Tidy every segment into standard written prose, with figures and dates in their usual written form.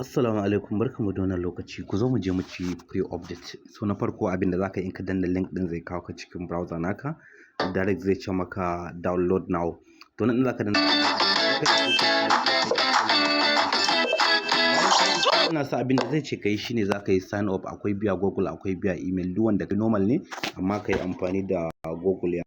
Assalamu alaikum, barkanmu da wannan lokaci. Ku zo mu je mu ci free update. So na farko abin da zaka yi in ka danna link din zai kawo ka cikin browser naka. Direct zai ce maka download now. To nan zaka danna ina sa abin da zai ce kai shine zaka yi sign up, akwai biya Google, akwai biya email, duk wanda normal ne, amma kai amfani da Google ya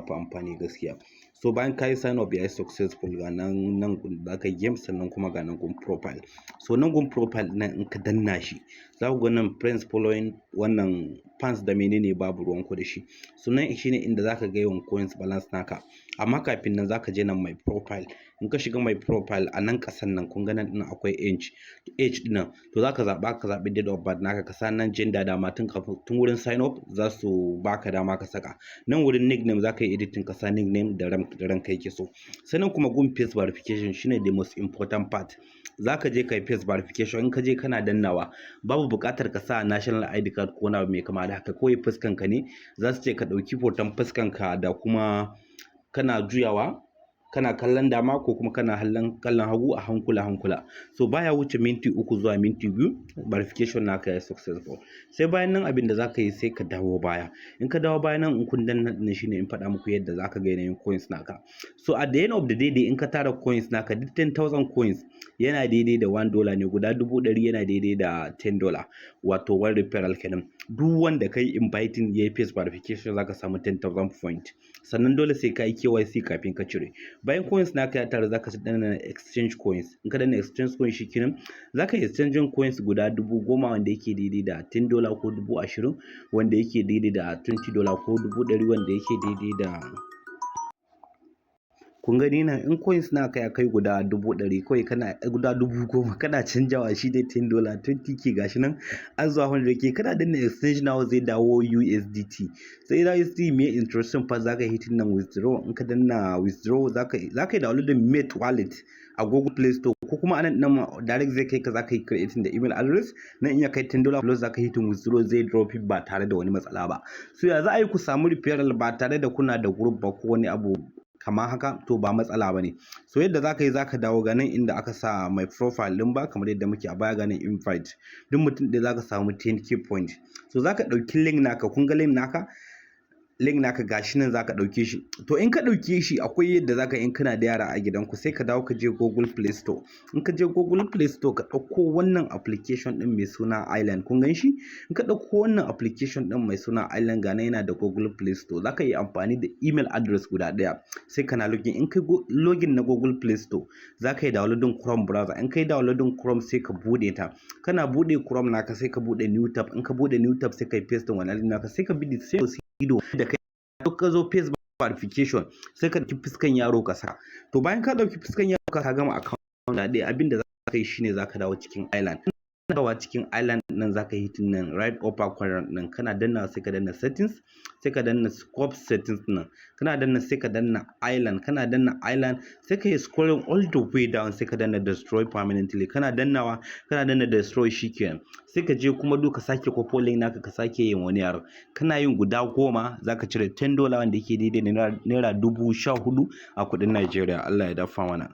fi amfani gaskiya. So bayan ka yi sign up ya yi successful, ga nan za ka yi game, sannan kuma ga nan gun profile. So nan gun profile nan in ka danna shi za ku ga nan friends following, wannan fans da menene babu ruwan ku da shi. So nan shine inda za ka ga yawan coins balance naka, amma kafin nan za ka je nan my profile. In ka shiga my profile a nan kasan nan kun ga nan din akwai age din, to za ka zaɓi date of birth naka, ka sa nan gender, dama tun wurin sign up za su baka dama ka saka. Nan wurin nickname za ka yi editing, ka sa nickname da ranka yake so. Sannan kuma gun face verification shine the most important part. Za ka je ka yi face verification, in ka je kana dannawa babu buƙatar ka sa national ID card ko na mai kama da haka, kawai fuskan ka ne za su ce ka ɗauki hoton fuskan ka da kuma kana juyawa, kana kallon dama ko kuma kana kallon hagu a hankula. So baya wuce minti 3 zuwa minti 2 verification naka ya successful. Sai bayan nan abin da zaka yi sai ka dawo baya. In ka dawo baya nan in kun danna din shine in faɗa muku yadda zaka ga yanayin coins naka. So at the end of the day in ka tara coins naka, duk 10,000 coins yana daidai da $1 ne, guda 100 yana daidai da $10, wato one referral kenan. Duk wanda kai inviting yayi face verification zaka samu 10,000 point. Sannan dole sai ka yi KYC kafin ka cire. Bayan coins naka ya tara zaka danna exchange coins. In ka danna exchange coins shikenan zaka yi exchange coins guda 10,000 wanda yake daidai da $10 ko 20,000 wanda yake daidai da $20 ko 100 wanda yake daidai da, kun gani nan in coins naka ya kai guda 100 kawai kana guda 10,000 kana canjawa shi dai $10 20k gashi nan an zuwa 100k, kana danna exchange now zai dawo USDT. Sai da USDT mai interesting fa zaka hit nan withdraw. In ka danna withdraw zaka yi downloading Mate wallet a Google Play Store, ko kuma anan nan direct zai kai ka, zaka yi creating da email address nan, in ya kai $10 plus zaka hit withdraw, zai drop ba tare da wani matsala ba. So ya za a yi ku samu referral ba tare da kuna da group ba ko wani abu kamar haka? To ba matsala bane. So yadda zaka yi zaka dawo ga nan inda aka sa my profile din ba, kamar yadda muke a baya, ga nan invite, duk mutum da zaka samu 10k point. So zaka dauki link naka, kun ga link naka gashi nan zaka dauke shi. To in ka dauke shi akwai yadda zaka, in kana da yara a gidanku sai ka dawo ka je Google Play Store. In ka je Google Play Store ka dauko wannan application din mai suna Island, kun gan shi? In ka dauko wannan application din mai suna Island, ga nan yana da Google Play Store. Zaka yi amfani da email address guda daya sai kana login. In ka login na Google Play Store zaka yi downloading Chrome browser. In ka yi downloading Chrome sai ka bude ta, kana bude Chrome naka sai ka bude new tab. In ka bude new tab sai ka yi paste wannan link naka, sai ka bi da ido da kai ka zo face verification sai ka dauki fuskan yaro ka sa. To bayan ka dauki fuskan yaro ka gama account da dai, abin da zaka yi shine zaka dawo cikin Island. Dawowa cikin Island nan zaka yi nan right upper corner nan, kana danna sai ka danna settings, sai ka danna scope settings nan, kana danna sai ka danna Island, kana danna Island sai ka yi scrolling all the way down sai ka danna destroy permanently, kana dannawa kana danna destroy shikenan. Sai ka je kuma duka sake kwafo link naka ka sake yin wani yaro, kana yin guda 10 zaka cire $10 wanda yake daidai da naira 14,000 a kudin Najeriya. Allah ya dafa mana.